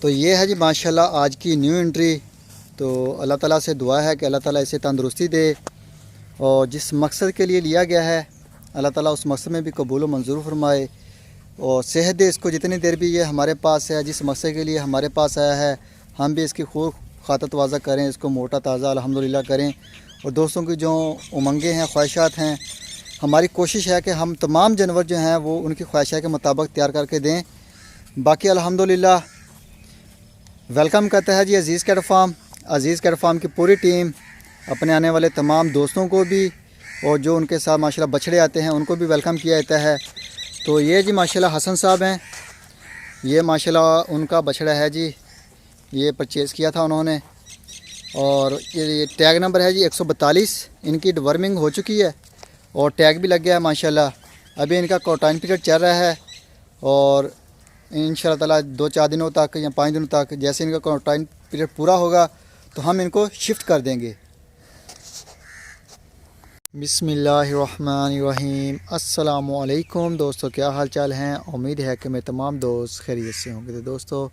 तो ये है जी माशाल्लाह आज की न्यू एंट्री। तो अल्लाह ताला से दुआ है कि अल्लाह ताला इसे तंदुरुस्ती दे और जिस मकसद के लिए लिया गया है अल्लाह ताला उस मकसद में भी कबूल मंजूर फरमाए और सेहत दे इसको। जितनी देर भी ये हमारे पास है, जिस मकसद के लिए हमारे पास आया है, हम भी इसकी खूब खातर वाज़ा करें, इसको मोटा ताज़ा अल्हम्दुलिल्लाह करें। और दोस्तों की जो उमंगें हैं, ख्वाहिशात हैं, हमारी कोशिश है कि हम तमाम जानवर जो हैं वो उनकी ख्वाहिशात के मुताबिक तैयार करके दें। बाकी अल्हम्दुलिल्लाह वेलकम करता है जी अज़ीज़ कैट फार्म। अज़ीज़ कैट फार्म की पूरी टीम अपने आने वाले तमाम दोस्तों को भी और जो उनके साथ माशाल्लाह बछड़े आते हैं उनको भी वेलकम किया जाता है। तो ये जी माशाल्लाह हसन साहब हैं, ये माशाल्लाह उनका बछड़ा है जी, ये परचेज़ किया था उन्होंने। और ये टैग नंबर है जी 142। इनकी डिवर्मिंग हो चुकी है और टैग भी लग गया है माशाल्लाह। अभी इनका क्वारंटाइन पीरियड चल रहा है और इंशाल्लाह ताला 2-4 दिनों तक या 5 दिनों तक जैसे इनका क्वारंटाइन पीरियड पूरा होगा तो हम इनको शिफ्ट कर देंगे। बिस्मिल्लाहिर्रहमानिर्रहीम। अस्सलामुअलैकुम दोस्तों, क्या हाल चाल हैं? उम्मीद है कि मेरे तमाम दोस्त खैरियत से होंगे। तो दोस्तों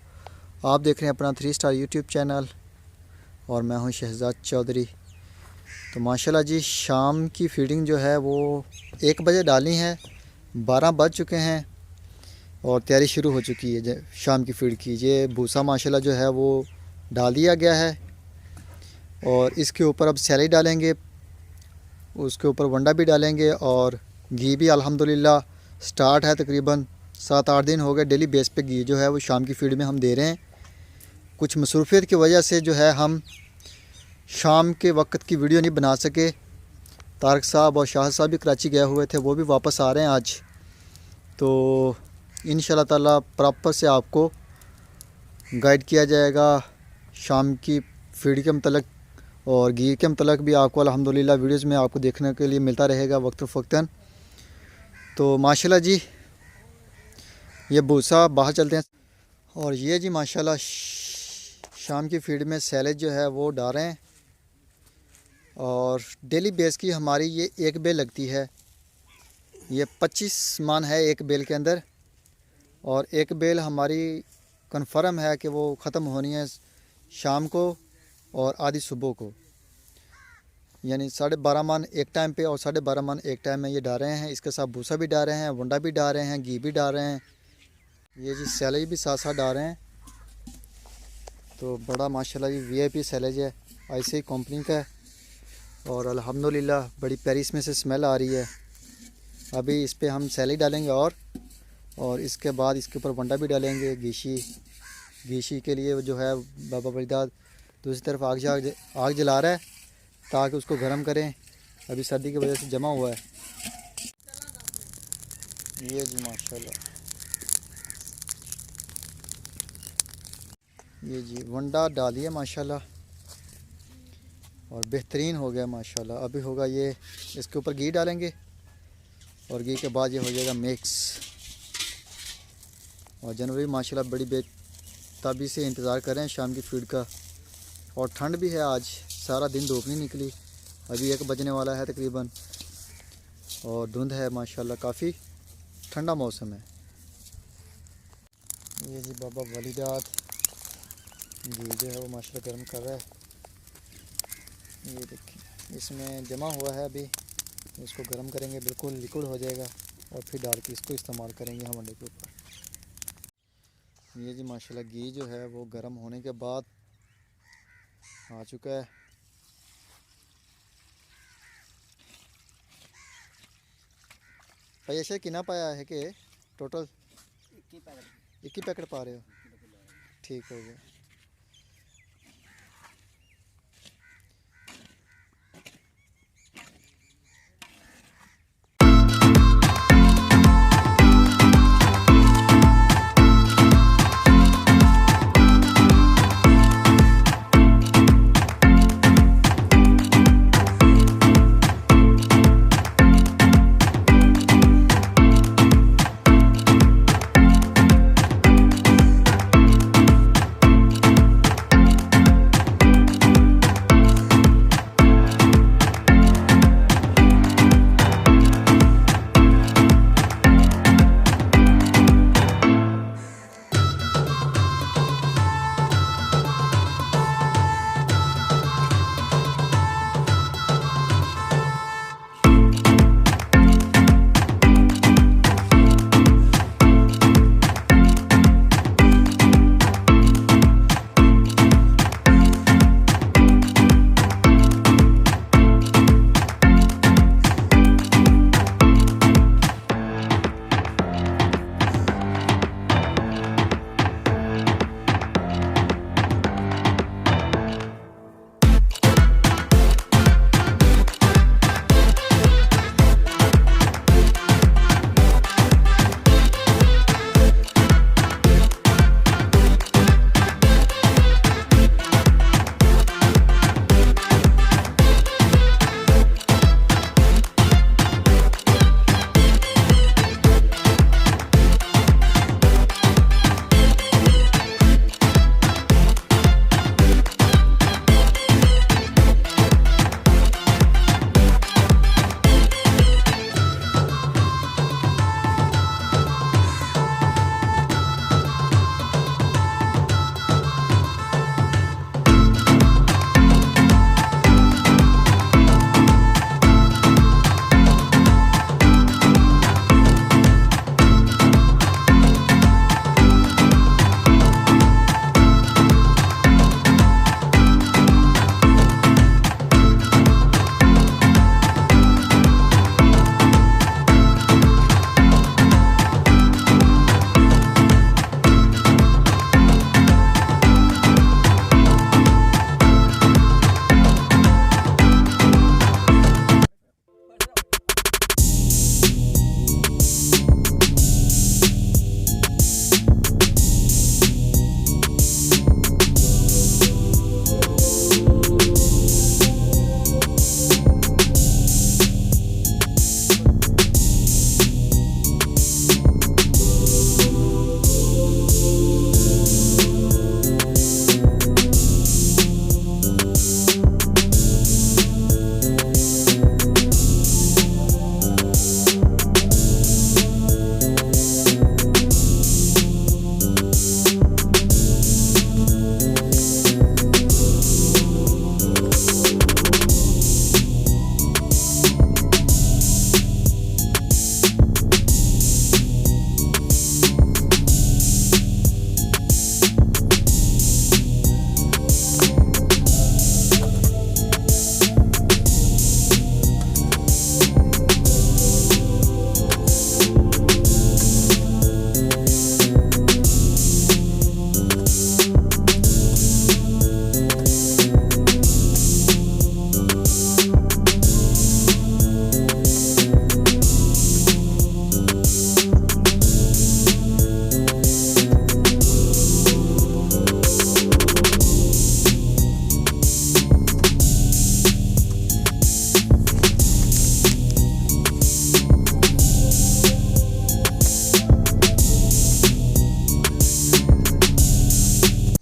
आप देख रहे हैं अपना 3 स्टार यूट्यूब चैनल और मैं हूं शहजाद चौधरी। तो माशाल्लाह जी शाम की फीडिंग जो है वो 1 बजे डालनी है, 12 बज चुके हैं और तैयारी शुरू हो चुकी है शाम की फीड की। ये भूसा माशाल्लाह जो है वो डाल दिया गया है और इसके ऊपर अब सैलरी डालेंगे, उसके ऊपर वंडा भी डालेंगे और घी भी अल्हम्दुलिल्लाह स्टार्ट है। तकरीबन 7-8 दिन हो गए डेली बेस पे घी जो है वो शाम की फीड में हम दे रहे हैं। कुछ मसरूफियत की वजह से जो है हम शाम के वक्त की वीडियो नहीं बना सके। तारक साहब और शाह साहब भी कराची गए हुए थे, वो भी वापस आ रहे हैं आज। तो इंशाल्लाह ताला प्रॉपर से आपको गाइड किया जाएगा शाम की फीड के मतलब और घी के मतलब भी आपको अल्हम्दुलिल्लाह वीडियोज़ में आपको देखने के लिए मिलता रहेगा वक्त फ़ौक़तन। तो माशाल्लाह जी ये भूसा बाहर चलते हैं और ये जी माशाल्लाह शाम की फीड में सैलेज जो है वो डाल रहे हैं और डेली बेस की हमारी ये 1 बेल लगती है। ये 25 मान है 1 बेल के अंदर और 1 बेल हमारी कन्फर्म है कि वो ख़त्म होनी है शाम को और आधी सुबह को, यानी 12.5 मन एक टाइम पे और 12.5 मन एक टाइम में ये डाल रहे हैं। इसके साथ भूसा भी डाल रहे हैं, वंडा भी डाल रहे हैं, घी भी डाल रहे हैं, ये जी सैलेज भी साथ साथ डाल रहे हैं। तो बड़ा माशाल्लाह जी VIP सैलेज है, ऐसे ही कंपनी का है और अल्हम्दुलिल्लाह बड़ी प्यारी इसमें से स्मेल आ रही है। अभी इस पर हम सैलेज डालेंगे और इसके बाद इसके ऊपर वंडा भी डालेंगे। घीशी के लिए जो है बाबा बलिदाद दूसरी तरफ आग जला रहा है ताकि उसको गर्म करें, अभी सर्दी की वजह से जमा हुआ है। ये जी माशाल्लाह ये जी वंडा डालिए माशाल्लाह और बेहतरीन हो गया माशाल्लाह। अभी होगा ये, इसके ऊपर घी डालेंगे और घी के बाद ये हो जाएगा मिक्स। और जनवरी माशाल्लाह बड़ी बेताबी से इंतज़ार कर रहे हैं शाम की फीड का। और ठंड भी है, आज सारा दिन धूप नहीं निकली, अभी 1 बजने वाला है तकरीबन और धुंध है माशाल्लाह, काफ़ी ठंडा मौसम है। ये जी बाबा वलीदाद घी जो है वो माशाल्लाह गर्म कर रहा है। ये देखिए इसमें जमा हुआ है, अभी इसको गर्म करेंगे, बिल्कुल लिक्विड हो जाएगा और फिर डाल के इसको इस्तेमाल करेंगे हम अंडे के ऊपर। ये जी माशाल्लाह घी जो है वो गर्म होने के बाद आ चुका है। भाई ऐसे कितना पाया है कि टोटल 21 पैकेट पा रहे हो? ठीक हो गया।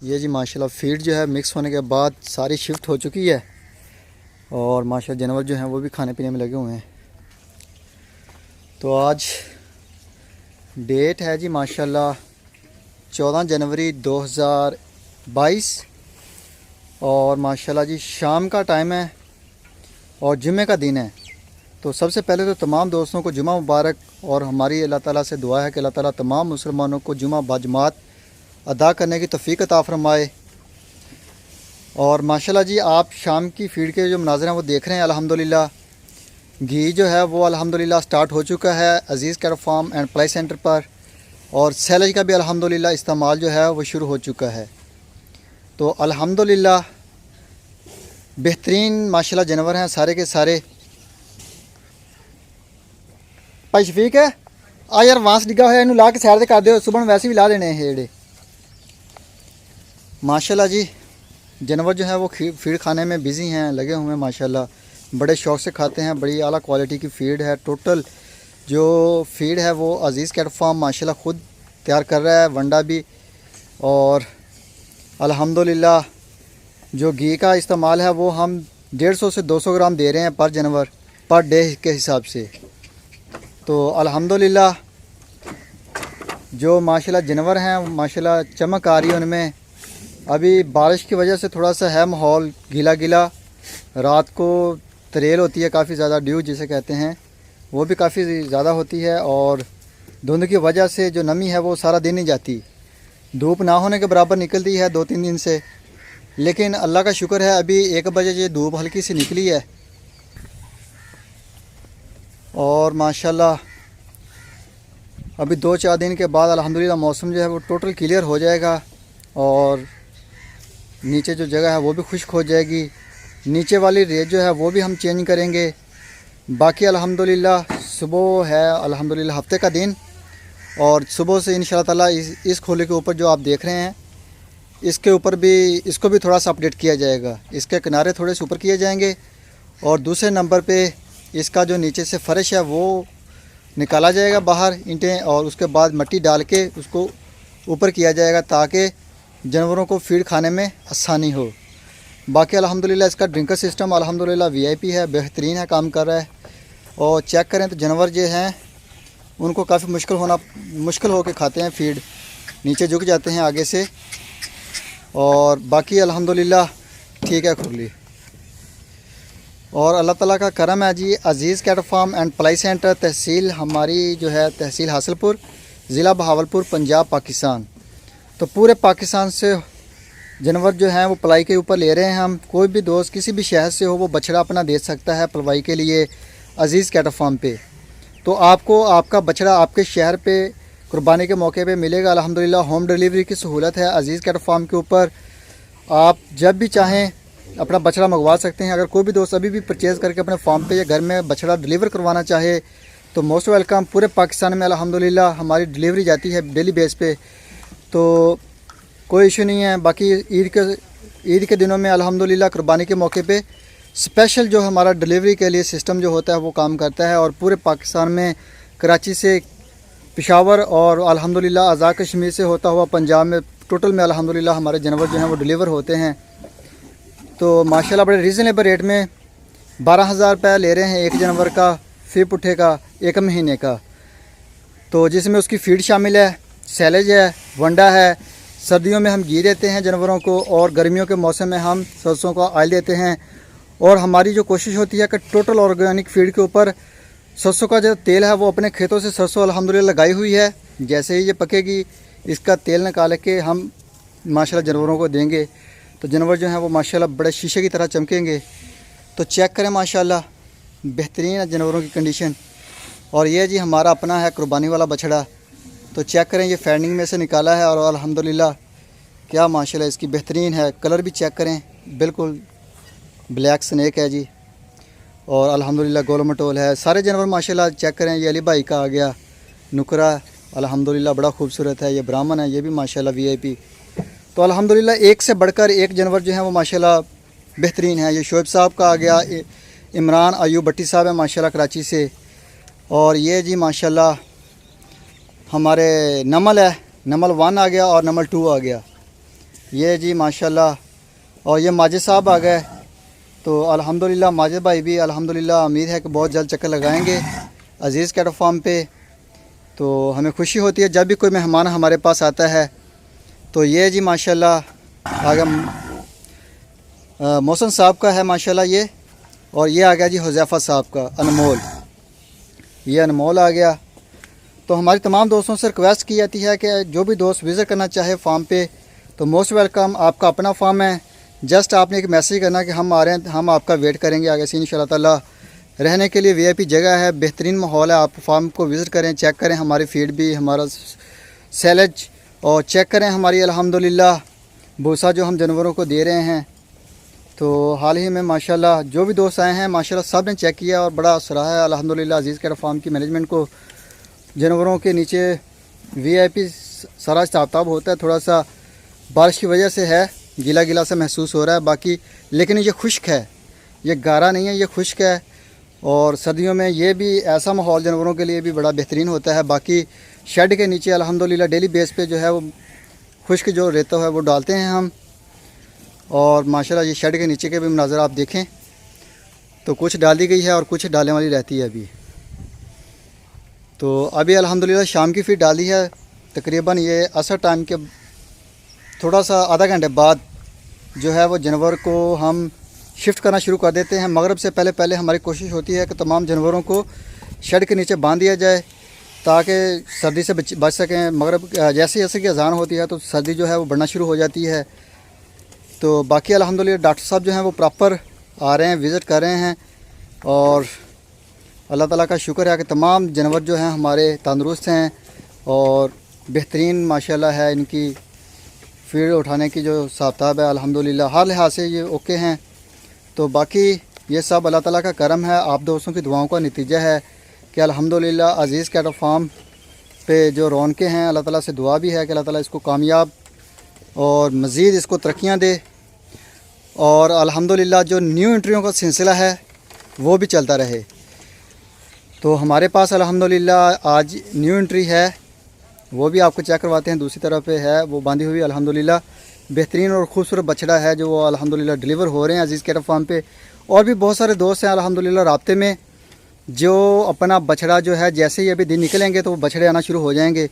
ये जी माशाल्लाह फीड जो है मिक्स होने के बाद सारी शिफ्ट हो चुकी है और माशाल्लाह जानवर जो हैं वो भी खाने पीने में लगे हुए हैं। तो आज डेट है जी माशाल्लाह 14 जनवरी 2022 और माशाल्लाह जी शाम का टाइम है और जुम्मे का दिन है। तो सबसे पहले तो तमाम दोस्तों को जुमा मुबारक और हमारी अल्लाह ताला से दुआ है कि अल्लाह ताला तमाम मुसलमानों को जुमा बाजमात अदा करने की तौफीक अता फरमाए। और माशाल्लाह जी आप शाम की फीड के जो मनाज़र हैं वो देख रहे हैं। अल्हम्दुलिल्लाह घी जो है वो अल्हम्दुलिल्लाह स्टार्ट हो चुका है Aziz cattle farm and ply centre पर और सैलेज का भी अल्हम्दुलिल्लाह इस्तेमाल जो है वो शुरू हो चुका है। तो अल्हम्दुलिल्लाह बेहतरीन माशाल्लाह जानवर हैं सारे के सारे। भाई शफीक है आ यार वांस डिगा होया इनू ला के सैर कर दो, सुबह वैसे भी ला देने हैं जेड़े। माशाल्लाह जी जानवर जो है वो फीड खाने में बिज़ी हैं, लगे हुए हैं माशाल्लाह, बड़े शौक़ से खाते हैं। बड़ी आला क्वालिटी की फ़ीड है। टोटल जो फ़ीड है वो अज़ीज़ कैटल फार्म माशाल्लाह ख़ुद तैयार कर रहा है, वंडा भी। और अल्हम्दुलिल्लाह जो घी का इस्तेमाल है वो हम 150 से 200 ग्राम दे रहे हैं पर जानवर पर डे के हिसाब से। तो अल्हम्दुलिल्लाह जो माशाल्लाह जानवर हैं माशाल्लाह चमक आ रही है उनमें। अभी बारिश की वजह से थोड़ा सा है माहौल गीला गीला, रात को तरेल होती है काफ़ी ज़्यादा, ड्यू जिसे कहते हैं वो भी काफ़ी ज़्यादा होती है और धुंध की वजह से जो नमी है वो सारा दिन ही जाती, धूप ना होने के बराबर निकलती है 2-3 दिन से। लेकिन अल्लाह का शुक्र है अभी 1 बजे ये धूप हल्की सी निकली है और माशाल्लाह अभी 2-4 दिन के बाद अल्हम्दुलिल्लाह मौसम जो है वो टोटल क्लियर हो जाएगा और नीचे जो जगह है वो भी खुश्क हो जाएगी। नीचे वाली रेत जो है वो भी हम चेंज करेंगे। बाकी अल्हम्दुलिल्लाह सुबह है अल्हम्दुलिल्लाह हफ्ते का दिन और सुबह से इंशाअल्लाह ताला इस खोले के ऊपर जो आप देख रहे हैं इसके ऊपर भी इसको भी थोड़ा सा अपडेट किया जाएगा। इसके किनारे थोड़े से ऊपर किए जाएंगे और दूसरे नंबर पे इसका जो नीचे से फ़र्श है वो निकाला जाएगा बाहर ईंटें और उसके बाद मिट्टी डाल के उसको ऊपर किया जाएगा ताकि जानवरों को फीड खाने में आसानी हो। बाकी अल्हम्दुलिल्लाह इसका ड्रिंकर सिस्टम अल्हम्दुलिल्लाह वीआईपी है, बेहतरीन है, काम कर रहा है। और चेक करें तो जानवर जो हैं उनको काफ़ी मुश्किल हो के खाते हैं फीड, नीचे झुक जाते हैं आगे से। और बाकी अल्हम्दुलिल्लाह ठीक है खुली। और अल्लाह ताला का करम है जी। Aziz cattle farm and ply centre, तहसील हमारी जो है तहसील हासिलपुर, ज़िला बहावलपुर, पंजाब, पाकिस्तान। तो पूरे पाकिस्तान से जानवर जो हैं वो पलाई के ऊपर ले रहे हैं हम। कोई भी दोस्त किसी भी शहर से हो वो बछड़ा अपना दे सकता है पलवाई के लिए अज़ीज़ कैटल फार्म पे। तो आपको आपका बछड़ा आपके शहर पे कुर्बानी के मौके पे मिलेगा। अल्हम्दुलिल्लाह होम डिलीवरी की सहूलत है अज़ीज़ कैटल फार्म के ऊपर। आप जब भी चाहें अपना बछड़ा मंगवा सकते हैं। अगर कोई भी दोस्त अभी भी परचेज़ करके अपने फार्म पे या घर में बछड़ा डिलीवर करवाना चाहे तो मोस्ट वेलकम। पूरे पाकिस्तान में अल्हम्दुलिल्लाह हमारी डिलीवरी जाती है डेली बेस पे, तो कोई इशू नहीं है। बाकी ईद के दिनों में अल्हम्दुलिल्लाह कुर्बानी के मौके पे स्पेशल जो हमारा डिलीवरी के लिए सिस्टम जो होता है वो काम करता है। और पूरे पाकिस्तान में कराची से पेशावर और अल्हम्दुलिल्लाह आज़ाद कश्मीर से होता हुआ पंजाब में टोटल में अल्हम्दुलिल्लाह हमारे जानवर जो हैं वो डिलीवर होते हैं। तो माशाल्लाह बड़े रीज़नेबल रेट में 12,000 रुपये ले रहे हैं एक जानवर का, फी पुट्ठे का, 1 महीने का। तो जिसमें उसकी फीड शामिल है, सैलेज है, वंडा है। सर्दियों में हम घी देते हैं जानवरों को और गर्मियों के मौसम में हम सरसों का ऑयल देते हैं। और हमारी जो कोशिश होती है कि टोटल ऑर्गेनिक फीड के ऊपर सरसों का जो तेल है वो अपने खेतों से सरसों अल्हम्दुलिल्लाह लगाई हुई है। जैसे ही ये पकेगी इसका तेल निकाल के हम माशाल्लाह जानवरों को देंगे तो जानवर जो हैं वो माशाल्लाह बड़े शीशे की तरह चमकेंगे। तो चेक करें माशाल्लाह बेहतरीन है जानवरों की कंडीशन। और ये जी हमारा अपना है कुर्बानी वाला बछड़ा। तो चेक करें ये फैंडिंग में से निकाला है और अल्हम्दुलिल्लाह क्या माशाल्लाह इसकी बेहतरीन है। कलर भी चेक करें, बिल्कुल ब्लैक स्नेक है जी। और अल्हम्दुलिल्लाह गोल मटोल है। सारे जानवर माशाल्लाह चेक करें। ये अली भाई का आ गया नुकरा, अल्हम्दुलिल्लाह बड़ा खूबसूरत है। ये ब्राह्मण है, ये भी माशाल्लाह वीआईपी। तो अल्हम्दुलिल्लाह एक से बढ़कर एक जानवर जो है वो माशाल्लाह बेहतरीन है। ये शोएब साहब का आ गया, इमरान अयूब भट्टी साहब है माशाल्लाह कराची से। और ये जी माशाल्लाह हमारे नमल है, नमल 1 आ गया और नमल 2 आ गया। ये जी माशाल्लाह। और ये माजिद साहब आ गए, तो अल्हम्दुलिल्लाह माजिद भाई भी अल्हम्दुलिल्लाह उम्मीद है कि बहुत जल्द चक्कर लगाएंगे अज़ीज़ कैटल फार्म पे। तो हमें खुशी होती है जब भी कोई मेहमान हमारे पास आता है। तो ये जी माशाल्लाह आ गया मोहसिन साहब का है माशाल्लाह ये। और ये आ गया जी हुज़ैफ़ा साहब का अनमोल, ये अनमोल आ गया। तो हमारी तमाम दोस्तों से रिक्वेस्ट की जाती है कि जो भी दोस्त विज़िट करना चाहे फार्म पे तो मोस्ट वेलकम। आपका अपना फार्म है, जस्ट आपने एक मैसेज करना कि हम आ रहे हैं, हम आपका वेट करेंगे आगे से इंशाल्लाह ताला। रहने के लिए वीआईपी जगह है, बेहतरीन माहौल है। आप फार्म को विज़िट करें, चेक करें हमारी फीड भी, हमारा सैलेज, और चेक करें हमारी अल्हम्दुलिल्लाह भूसा जो हम जानवरों को दे रहे हैं। तो हाल ही में माशाल्लाह जो भी दोस्त आए हैं माशाल्लाह सब ने चेक किया और बड़ा सराहा है अल्हम्दुलिल्लाह अज़ीज़ कैटल फार्म की मैनेजमेंट को। जानवरों के नीचे वीआईपी सारा ताब होता है, थोड़ा सा बारिश की वजह से है, गीला गीला सा महसूस हो रहा है बाकी, लेकिन ये खुश्क है, ये गारा नहीं है, ये खुश्क है। और सर्दियों में ये भी ऐसा माहौल जानवरों के लिए भी बड़ा बेहतरीन होता है। बाकी शेड के नीचे अल्हम्दुलिल्लाह डेली बेस पे जो है वो खुश्क जो रेता है वो डालते हैं हम। और माशाल्लाह ये शेड के नीचे के भी मनाज़र आप देखें तो कुछ डाल दी गई है और कुछ डालने वाली रहती है अभी। तो अभी अल्हम्दुलिल्लाह शाम की फीड डाली है, तकरीबन ये असर टाइम के थोड़ा सा आधा घंटे बाद जो है वो जानवर को हम शिफ्ट करना शुरू कर देते हैं। मगरिब से पहले पहले हमारी कोशिश होती है कि तमाम जानवरों को शेड के नीचे बांध दिया जाए ताकि सर्दी से बच सकें। मगरिब जैसे जैसे कि अज़ान होती है तो सर्दी जो है वो बढ़ना शुरू हो जाती है। तो बाकी अल्हम्दुलिल्लाह डॉक्टर साहब जो हैं वो प्रॉपर आ रहे हैं, विज़िट कर रहे हैं। और अल्लाह ताला का शुक्र है कि तमाम जानवर जो हैं हमारे तंदुरुस्त हैं और बेहतरीन माशाल्लाह है। इनकी फीड उठाने की जो हिसाब है अल्हम्दुलिल्लाह हर लिहाज से ये ओके हैं। तो बाकी ये सब अल्लाह ताला का करम है, आप दोस्तों की दुआओं का नतीजा है कि अल्हम्दुलिल्लाह अज़ीज़ कैटल फार्म पे जो रौनकें हैं, अल्लाह ताला से दुआ भी है कि अल्लाह ताला इसको कामयाब और मज़ीद इसको तरक्कियाँ दे। और अल्हम्दुलिल्लाह जो न्यू एंट्रियों का सिलसिला है वो भी चलता रहे। तो हमारे पास अल्हम्दुलिल्लाह आज न्यू एंट्री है, वो भी आपको चेक करवाते हैं। दूसरी तरफ पे है वो बांधी हुई अल्हम्दुलिल्लाह बेहतरीन और ख़ूबसूरत बछड़ा है जो वो अल्हम्दुलिल्लाह डिलीवर हो रहे हैं अज़ीज़ कैटल फार्म पे। और भी बहुत सारे दोस्त हैं अल्हम्दुलिल्लाह राब्ते में जो अपना बछड़ा जो है जैसे ही अभी दिन निकलेंगे तो वो बछड़े आना शुरू हो जाएंगे।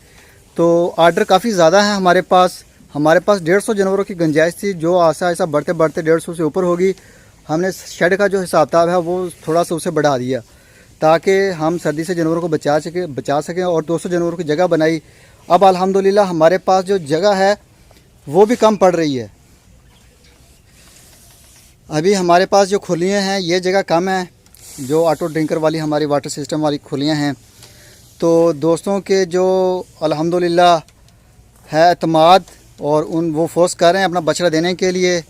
तो आर्डर काफ़ी ज़्यादा है हमारे पास 150 जानवरों की गुंजाइश थी जो आहिस्ता आहिस्ता बढ़ते बढ़ते 150 से ऊपर होगी। हमने शेड का जो हिसाब किताब है वो थोड़ा सा उसे बढ़ा दिया ताकि हम सर्दी से जानवरों को बचा सकें और 200 जानवरों की जगह बनाई। अब अल्हम्दुलिल्लाह हमारे पास जो जगह है वो भी कम पड़ रही है। अभी हमारे पास जो खुलियाँ हैं ये जगह कम है, जो ऑटो ड्रिंकर वाली हमारी वाटर सिस्टम वाली खुलियाँ हैं। तो दोस्तों के जो अल्हम्दुलिल्लाह है एतमाद और वो फोर्स कर रहे हैं अपना बछड़ा देने के लिए।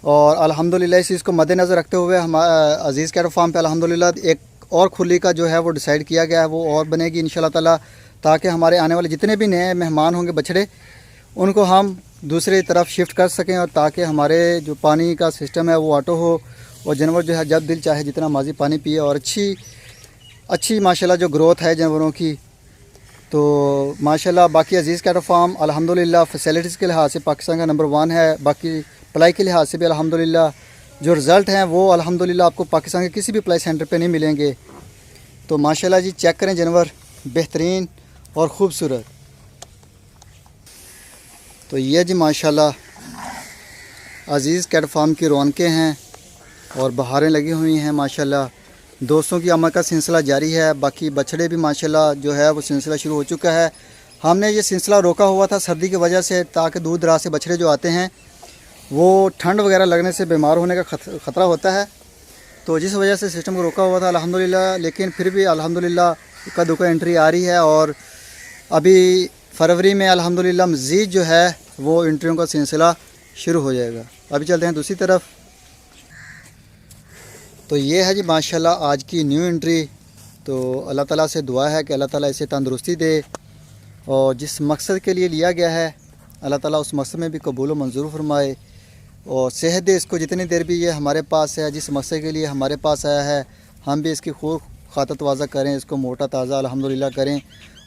और अल्हम्दुलिल्लाह इस चीज़ को मद्देनज़र रखते हुए हम अज़ीज़ कैटल फार्म पे अल्हम्दुलिल्लाह एक और खुली का जो है वो डिसाइड किया गया है, वो और बनेगी इंशाल्लाह ताला, ताकि हमारे आने वाले जितने भी नए मेहमान होंगे बछड़े उनको हम दूसरी तरफ शिफ्ट कर सकें और ताकि हमारे जो पानी का सिस्टम है वो ऑटो हो और जानवर जो है जब दिल चाहे जितना माजी पानी पिए और अच्छी माशाल्लाह जो ग्रोथ है जानवरों की। तो माशाल्लाह बाकी अज़ीज़ कैटल फार्म अल्हम्दुलिल्लाह फैसिलिटीज़ के लिहाज से पाकिस्तान का नंबर 1 है। बाकी पलाई के लिहाज से भी अल्हम्दुलिल्लाह जो रिज़ल्ट हैं वो अल्हम्दुलिल्लाह आपको पाकिस्तान के किसी भी पलाई सेंटर पे नहीं मिलेंगे। तो माशाल्लाह जी चेक करें जानवर बेहतरीन और ख़ूबसूरत। तो ये जी माशाल्लाह अज़ीज़ कैटल फार्म की रौनकें हैं और बहारें लगी हुई हैं माशाल्लाह। दोस्तों की आमद का सिलसिला जारी है। बाकी बछड़े भी माशाल्लाह जो है वो सिलसिला शुरू हो चुका है। हमने ये सिलसिला रोका हुआ था सर्दी की वजह से ताकि दूर दराज से बछड़े जो आते हैं वो ठंड वगैरह लगने से बीमार होने का ख़तरा होता है, तो जिस वजह से सिस्टम को रोका हुआ था अल्हम्दुलिल्लाह। लेकिन फिर भी अल्हम्दुलिल्लाह इक्का दुक्का एंट्री आ रही है और अभी फरवरी में अल्हम्दुलिल्लाह मज़ीद जो है वो एंट्रियों का सिलसिला शुरू हो जाएगा। अभी चलते हैं दूसरी तरफ। तो ये है जी माशाल्लाह आज की न्यू एंट्री। तो अल्लाह ताला से दुआ है कि अल्लाह ताला इसे तंदुरुस्ती दे और जिस मकसद के लिए लिया गया है अल्लाह ताला उस मकसद में भी कबूल व मंजूर फरमाए और सेहत दे इसको। जितनी देर भी ये हमारे पास है, जिस मकसद के लिए हमारे पास आया है, हम भी इसकी खूब खातर वाज़ा करें, इसको मोटा ताज़ा अल्हम्दुलिल्लाह करें।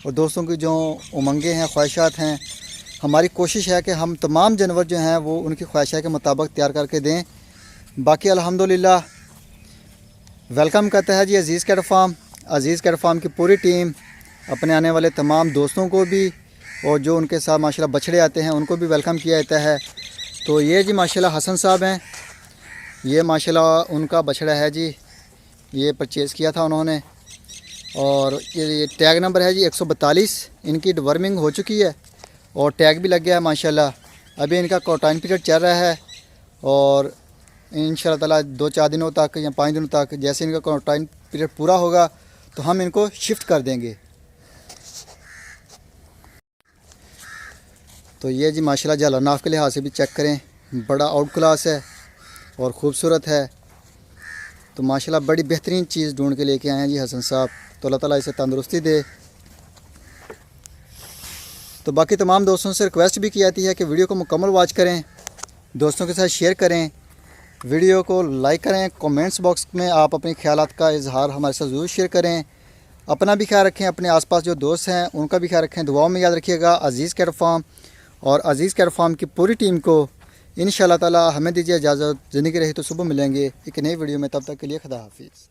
और दोस्तों की जो उमंगें हैं, ख्वाहिशात हैं हमारी कोशिश है कि हम तमाम जानवर जो हैं वो उनकी ख्वाहिशा के मुताबिक तैयार करके दें। बाकी अल्हम्दुलिल्लाह वेलकम करता है जी अज़ीज़ कैट फार्म। अज़ीज़ कैट फार्म की पूरी टीम अपने आने वाले तमाम दोस्तों को भी और जो उनके साथ माशाल्लाह बछड़े आते हैं उनको भी वेलकम किया जाता है। तो ये जी माशाल्लाह हसन साहब हैं, ये माशाल्लाह उनका बछड़ा है जी, ये परचेज़ किया था उन्होंने और ये टैग नंबर है जी 142। इनकी डिवर्मिंग हो चुकी है और टैग भी लग गया है माशाल्लाह। अभी इनका क्वारंटाइन पीरियड चल रहा है और इंशाल्लाह ताला 2-4 दिनों तक या 5 दिनों तक जैसे इनका क्वारंटाइन पीरियड पूरा होगा तो हम इनको शिफ्ट कर देंगे। तो ये जी माशाल्लाह जालनाफ के लिहाज से भी चेक करें, बड़ा आउट क्लास है और ख़ूबसूरत है। तो माशाल्लाह बड़ी बेहतरीन चीज़ ढूंढ के लेके आए हैं जी हसन साहब। तो अल्लाह ताला इसे तंदुरुस्ती दे। तो बाकी तमाम दोस्तों से रिक्वेस्ट भी की जाती है कि वीडियो को मुकम्मल वॉच करें, दोस्तों के साथ शेयर करें, वीडियो को लाइक करें, कमेंट्स बॉक्स में आप अपने ख्यालात का इजहार हमारे साथ ज़रूर शेयर करें। अपना भी ख्याल रखें, अपने आसपास जो दोस्त हैं उनका भी ख्याल रखें। दुआओं में याद रखिएगा। अज़ीज़ कैट फार्म और अज़ीज़ कैट फार्म की पूरी टीम को इंशाअल्लाह ताला हमें दीजिए इजाज़त। ज़िंदगी रही तो सुबह मिलेंगे एक नई वीडियो में, तब तक के लिए खुदा हाफिज़।